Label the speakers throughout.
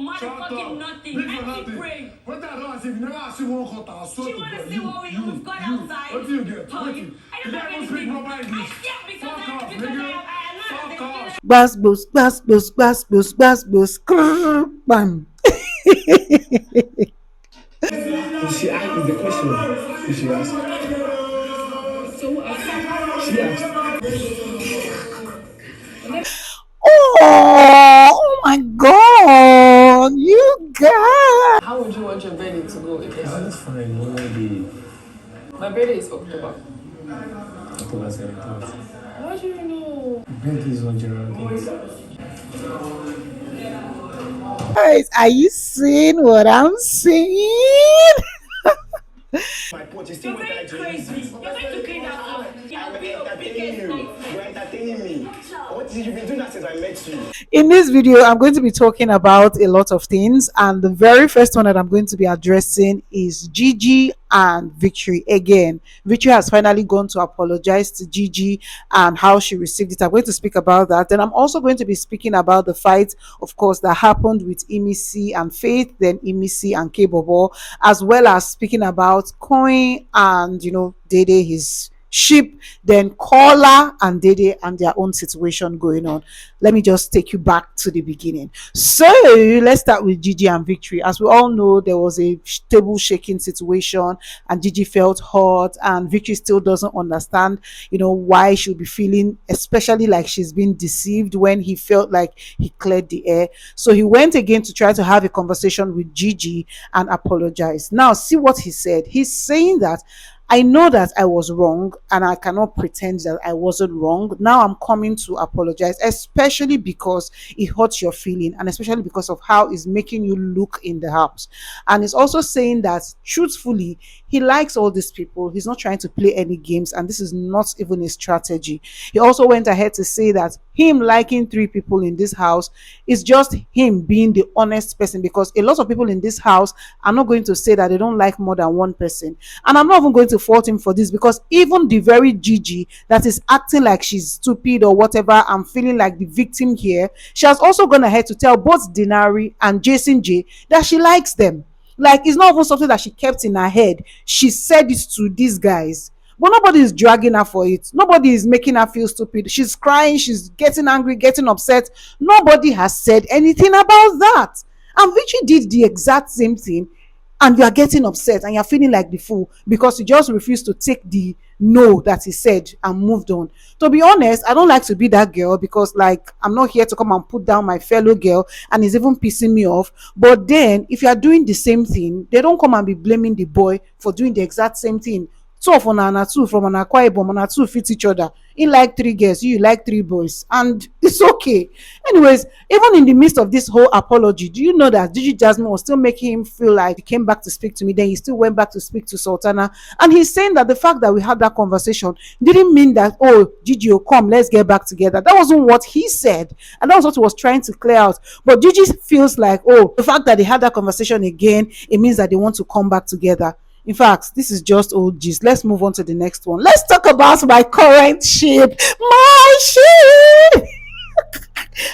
Speaker 1: motherfucking nothing. I keep praying.
Speaker 2: What I don't as if you never ask you one cut.
Speaker 1: She want to see what we've got outside.
Speaker 2: What do you get?
Speaker 1: I don't have anything. I can't because I
Speaker 3: Bus, bus, bus, bus, bus, bus, bus, bus, bam.
Speaker 2: She asked the question. She asked.
Speaker 1: So
Speaker 2: She asked.
Speaker 3: Oh my God, you guys.
Speaker 4: How would you want your birthday to go? If
Speaker 2: That's fine. What will be?
Speaker 4: my birthday is October.
Speaker 2: October 7th.
Speaker 4: How do you know?
Speaker 2: Birthday is on general things.
Speaker 3: Guys, are you seeing what I'm seeing?
Speaker 2: My point is still
Speaker 1: You're very crazy. You're going to clean that up. You're
Speaker 2: entertaining you. You're entertaining me. What is it you've been doing that since I met you?
Speaker 3: In this video, I'm going to be talking about a lot of things, and the very first one that I'm going to be addressing is Gigi and Victory. Again, Victory has finally gone to apologize to Gigi and how she received it. I'm going to speak about that. Then I'm also going to be speaking about the fight, of course, that happened with Imisi and Faith, then Imisi and Kaybobo, as well as speaking about Koyin and, Dede, his Sheep, then Kola and Dede and their own situation going on. Let me just take you back to the beginning. So let's start with Gigi and Victory. As we all know, there was a table shaking situation and Gigi felt hurt, and Victory still doesn't understand why she'll be feeling, especially like she's been deceived, when he felt like he cleared the air. So he went again to try to have a conversation with Gigi and apologize. Now see what he said. He's saying that, I know that I was wrong and I cannot pretend that I wasn't wrong. Now I'm coming to apologize, especially because it hurts your feeling and especially because of how it's making you look in the house. And it's also saying that truthfully, he likes all these people. He's not trying to play any games, and this is not even a strategy. He also went ahead to say that him liking 3 people in this house is just him being the honest person, because a lot of people in this house are not going to say that they don't like more than one person. And I'm not even going to fault him for this, because even the very Gigi that is acting like she's stupid or whatever, I'm feeling like the victim here, she has also gone ahead to tell both Denari and Jason J that she likes them. Like, it's not even something that she kept in her head. She said it to these guys, but nobody is dragging her for it. Nobody is making her feel stupid. She's crying, she's getting angry, getting upset. Nobody has said anything about that. And Victory did the exact same thing, and you are getting upset and you're feeling like the fool because you just refused to take the no that he said and moved on. To be honest, I don't like to be that girl, because I'm not here to come and put down my fellow girl, and it's even pissing me off. But then if you are doing the same thing, they don't come and be blaming the boy for doing the exact same thing. 2 of una 2 from an Kaybobo, 2 fit each other. He like 3 girls, you like 3 boys, and it's okay. Anyways, even in the midst of this whole apology, do you know that Gigi Jasmine was still making him feel like he came back to speak to me, then he still went back to speak to Sultana, and he's saying that the fact that we had that conversation didn't mean that, oh, Gigi, come, let's get back together. That wasn't what he said, and that was what he was trying to clear out. But Gigi feels like, oh, the fact that they had that conversation again, it means that they want to come back together. In fact, this is just old gist. Let's move on to the next one. Let's talk about my current ship. My ship.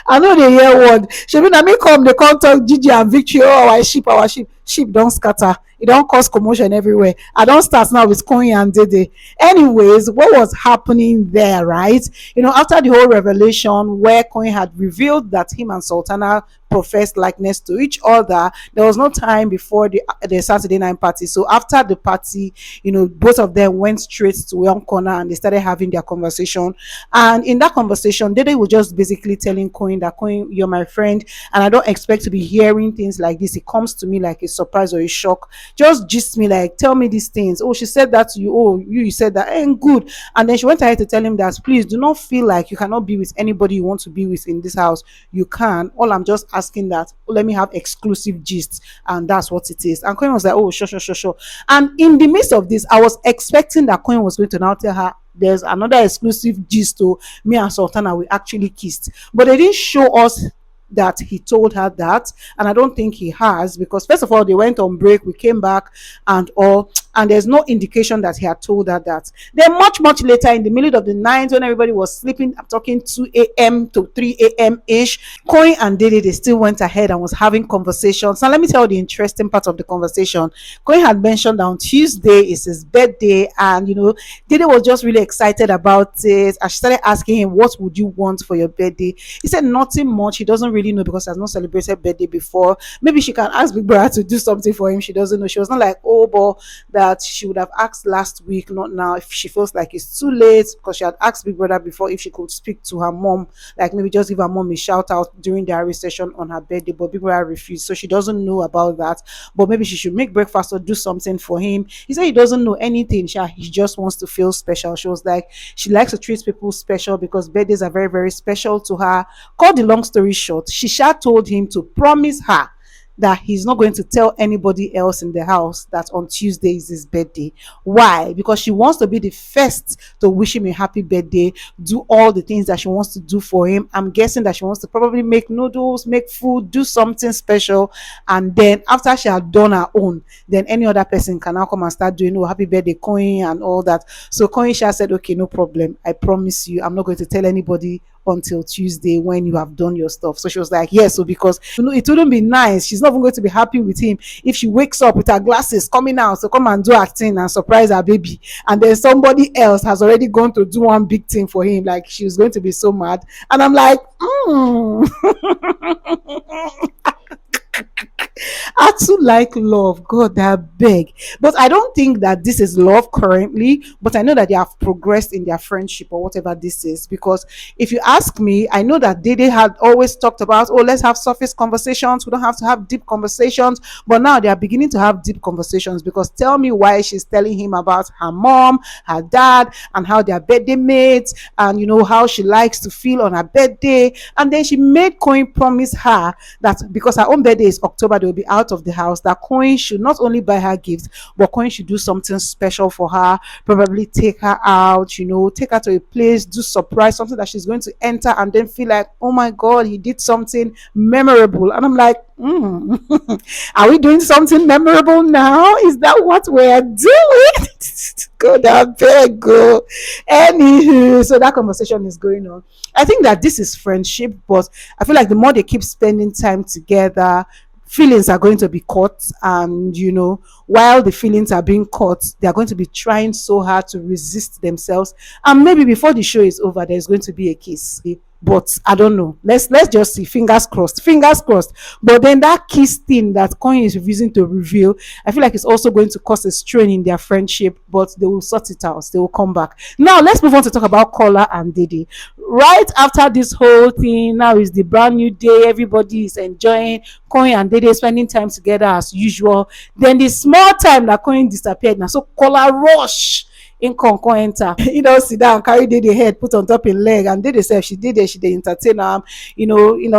Speaker 3: I know they hear word. Shebina me come, they come talk Gigi and Victory. Oh, our ship. Ship don't scatter. It don't cause commotion everywhere. I don't start now with Koyin and Dede. Anyways, what was happening there, right? After the whole revelation where Koyin had revealed that him and Sultana professed likeness to each other, there was no time before the Saturday night party. So after the party, both of them went straight to one corner and they started having their conversation. And in that conversation, Dede was just basically telling Koyin that, Koyin, you're my friend, and I don't expect to be hearing things like this. It comes to me like a surprise or a shock. Just gist me, like, tell me these things. Oh, she said that to you. Oh, you said that. And good. And then she went ahead to tell him that, please do not feel like you cannot be with anybody you want to be with in this house. You can. All I'm just asking that, let me have exclusive gists, and that's what it is. And Koyin was like, oh, sure. And in the midst of this, I was expecting that Koyin was going to now tell her there's another exclusive gist to me and Sultana we actually kissed, but they didn't show us that he told her that, and I don't think he has, because first of all, they went on break, we came back and all, and there's no indication that he had told her that. Then much later, in the middle of the night when everybody was sleeping, I'm talking 2 a.m. to 3 a.m. ish, Koyin and Dede, they still went ahead and was having conversations. Now let me tell you the interesting part of the conversation. Koyin had mentioned that on Tuesday is his birthday, and Dede was just really excited about it. And she started asking him, what would you want for your birthday? He said nothing much. He doesn't really know because he has not celebrated birthday before. Maybe she can ask Big Brother to do something for him. She doesn't know. She was not like, oh, but that she would have asked last week, not now, if she feels like it's too late, because she had asked Big Brother before if she could speak to her mom, like maybe just give her mom a shout out during the recession on her birthday, but Big Brother refused. So she doesn't know about that. But maybe she should make breakfast or do something for him. He said he doesn't know anything. He just wants to feel special. She was like, she likes to treat people special because birthdays are very, very special to her. Cut the long story short, she told him to promise her that he's not going to tell anybody else in the house that on Tuesday is his birthday. Why? Because she wants to be the first to wish him a happy birthday, do all the things that she wants to do for him. I'm guessing that she wants to probably make noodles, make food, do something special, and then after she had done her own, then any other person can now come and start doing, oh, happy birthday Koyin and all that. So Koyin said, okay, no problem, I promise you I'm not going to tell anybody until Tuesday when you have done your stuff. So she was like, yes, so because it wouldn't be nice. She's not even going to be happy with him if she wakes up with her glasses coming out to come and do her thing and surprise her baby, and then somebody else has already gone to do one big thing for him. Like, she was going to be so mad. And I'm like, I too like love. God, I beg. But I don't think that this is love currently. But I know that they have progressed in their friendship or whatever this is. Because if you ask me, I know that Dede had always talked about, oh, let's have surface conversations. We don't have to have deep conversations. But now they are beginning to have deep conversations. Because tell me why she's telling him about her mom, her dad, and how they're birthday mates, and how she likes to feel on her birthday. And then she made Koyin promise her that because her own birthday is October, they will be out of the house, that Koyin should not only buy her gifts, but Koyin should do something special for her, probably take her out, take her to a place, do surprise, something that she's going to enter and then feel like, oh my God, he did something memorable. And I'm like, are we doing something memorable now? Is that what we're doing? God, I beg, go. Anywho, so that conversation is going on. I think that this is friendship, but I feel like the more they keep spending time together, feelings are going to be caught, and while the feelings are being caught, they are going to be trying so hard to resist themselves, and maybe before the show is over there's going to be a kiss. But I don't know, let's just see, fingers crossed. But then that kiss thing that Koyin is refusing to reveal, I feel like it's also going to cause a strain in their friendship, but they will sort it out, they will come back. Now let's move on to talk about Kola and Dede. Right after this whole thing, now is the brand new day, everybody is enjoying, Koyin and Dede spending time together as usual. Then the small time that Koyin disappeared, now so Kola rush in con enter, sit down, carry Dede head, put on top him leg, and Dede sef, she dey entertain am,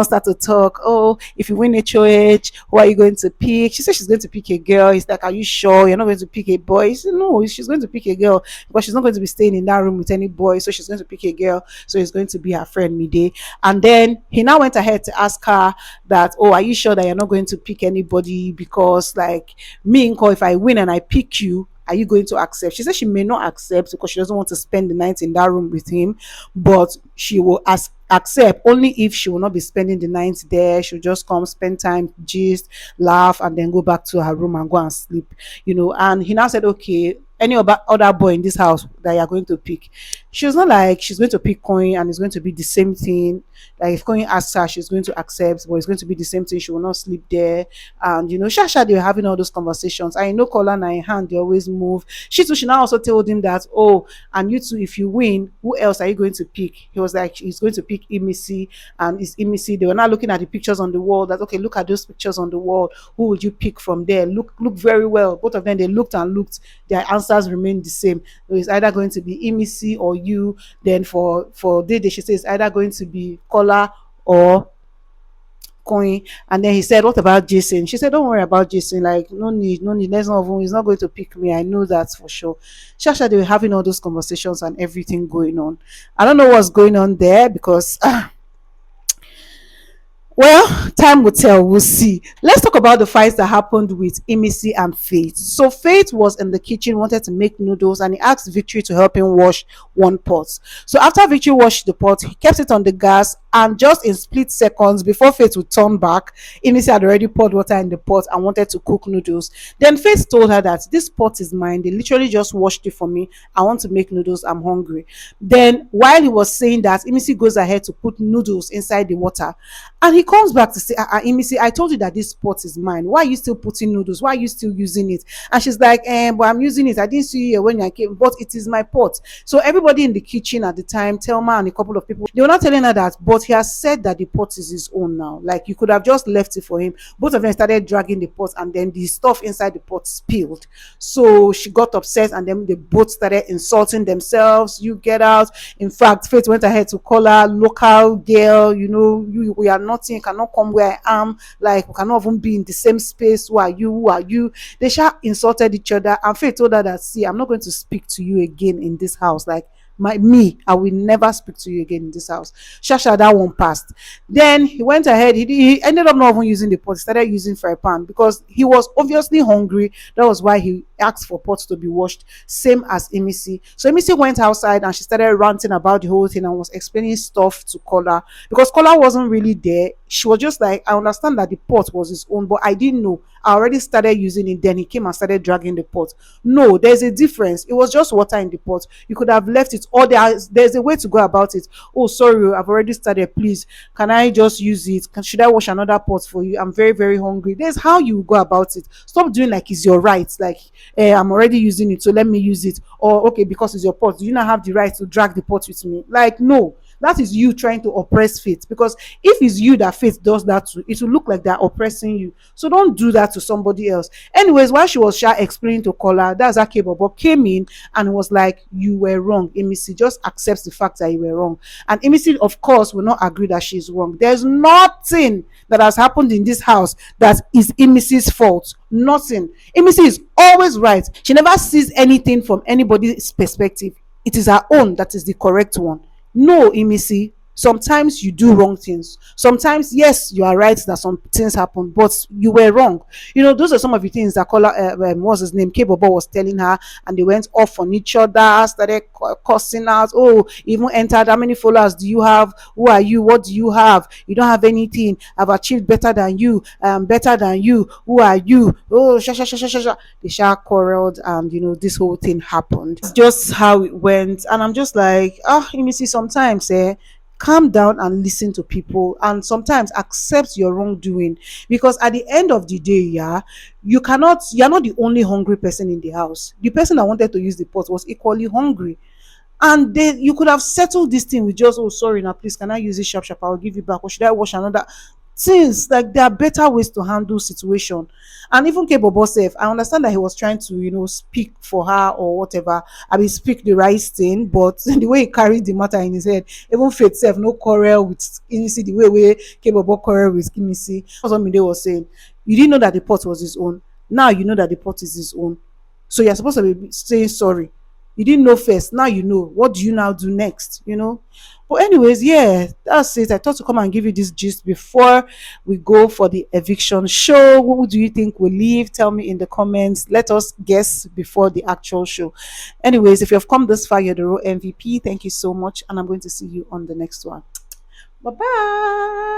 Speaker 3: start to talk. Oh, if you win HOH, who are you going to pick? She said she's going to pick a girl. He's like, are you sure you're not going to pick a boy? He said no, she's going to pick a girl because she's not going to be staying in that room with any boy, so she's going to pick a girl, so it's going to be her friend Mide. And then he now went ahead to ask her that, oh, are you sure that you're not going to pick anybody? Because like me, if I win and I pick you, are you going to accept? She said she may not accept because she doesn't want to spend the night in that room with him, but she will accept only if she will not be spending the night there. She'll just come, spend time, gist, laugh, and then go back to her room and go and sleep. And he now said, okay, any other boy in this house that you're going to pick? She was not like she's going to pick Koyin and it's going to be the same thing. Like if Koyin asks her, she's going to accept, but it's going to be the same thing. She will not sleep there. And Shasha, they were having all those conversations. I know Kola and in hand, they always move. She now also told him that, oh, and you two, if you win, who else are you going to pick? He was like, he's going to pick Imisi, and it's Imisi. They were now looking at the pictures on the wall. That, okay, look at those pictures on the wall. Who would you pick from there? Look very well. Both of them, they looked and looked. Their answers remained the same. So it's either going to be Imisi or you. Then for Dede, she says either going to be Kola or Koyin. And then he said, what about Jason? She said, don't worry about Jason. Like, no need. There's no, he's not going to pick me. I know that for sure. Shasha, they were having all those conversations and everything going on. I don't know what's going on there because Well, time will tell. We'll see. Let's talk about the fights that happened with Imisi and Faith. So Faith was in the kitchen, wanted to make noodles, and he asked Victory to help him wash one pot. So after Victory washed the pot, he kept it on the gas, and just in split seconds before Faith would turn back, Imisi had already poured water in the pot and wanted to cook noodles. Then Faith told her that this pot is mine. They literally just washed it for me. I want to make noodles. I'm hungry. Then while he was saying that, Imisi goes ahead to put noodles inside the water. And he comes back to say, Imisi, I told you that this pot is mine. Why are you still putting noodles? Why are you still using it? And she's like, but I'm using it. I didn't see you here when I came, but it is my pot. So everybody in the kitchen at the time, Thelma and a couple of people, they were not telling her that, but he has said that the pot is his own now. Like, you could have just left it for him. Both of them started dragging the pot, and then the stuff inside the pot spilled. So she got upset, and then they both started insulting themselves. You get out. In fact, Faith went ahead to call her local girl. We are nothing. You cannot come where I am. Like, we cannot even be in the same space. Who are you? Who are you? They insulted each other, and Faith told her that, see, I'm not going to speak to you again in this house. Like, I will never speak to you again in this house. Shasha, that one passed. Then he went ahead. He ended up not even using the pot. He started using fry pan because he was obviously hungry. That was why he asked for pots to be washed, same as Imisi. So Imisi went outside and she started ranting about the whole thing and was explaining stuff to Kola, because Kola wasn't really there. She was just like, I understand that the pot was his own, but I didn't know. I already started using it. Then he came and started dragging the pot. No, there's a difference. It was just water in the pot. You could have left it, or there's a way to go about it. Oh, sorry, I've already started. Please, can I just use it? Should I wash another pot for you? I'm very, very hungry. There's how you go about it. Stop doing like it's your right. Like, I'm already using it, so let me use it. Or, okay, because it's your pot, do you not have the right to drag the pot with me? Like, no. That is you trying to oppress Faith, because if it's you that Faith does that to, it will look like they're oppressing you. So don't do that to somebody else. Anyways, while she was explaining to Kola, that's how Kaybobo came in and was like, you were wrong, Imisi. Just accepts the fact that you were wrong. And Imisi, of course, will not agree that she's wrong. There's nothing that has happened in this house that is Imisi's fault. Nothing. Imisi is always right. She never sees anything from anybody's perspective. It is her own that is the correct one. No, Imisi, sometimes you do wrong things. Sometimes, yes, you are right that some things happen, but you were wrong. Those are some of the things that what's his name, Kaybobo, was telling her, and they went off on each other, started cussing out. Oh, even entered, how many followers do you have? Who are you? What do you have? You don't have anything. I've achieved better than you. Better than you. Who are you? Oh, they quarreled, and this whole thing happened. It's just how it went, and I'm just like, Imisi, sometimes calm down and listen to people, and sometimes accept your wrongdoing, because at the end of the day, you're not the only hungry person in the house. The person that wanted to use the pot was equally hungry, and you could have settled this thing with just, oh, sorry, now please, can I use it sharp sharp, I'll give you back, or should I wash another things. Like, there are better ways to handle situation. And even Kaybobo self, I understand that he was trying to speak for her or whatever, I mean, speak the right thing, but the way he carried the matter in his head, even Faith self no quarrel with Imisi the way Kaybobo quarrel with Imisi. That's what Mide was saying. You didn't know that the pot was his own. Now you know that the pot is his own, so you're supposed to be saying sorry. You didn't know first, now you know. What do you now do next? But anyways, yeah, that's it. I thought to come and give you this gist before we go for the eviction show. Who do you think will leave? Tell me in the comments. Let us guess before the actual show. Anyways, if you have come this far, you're the real MVP. Thank you so much, and I'm going to see you on the next one. Bye bye.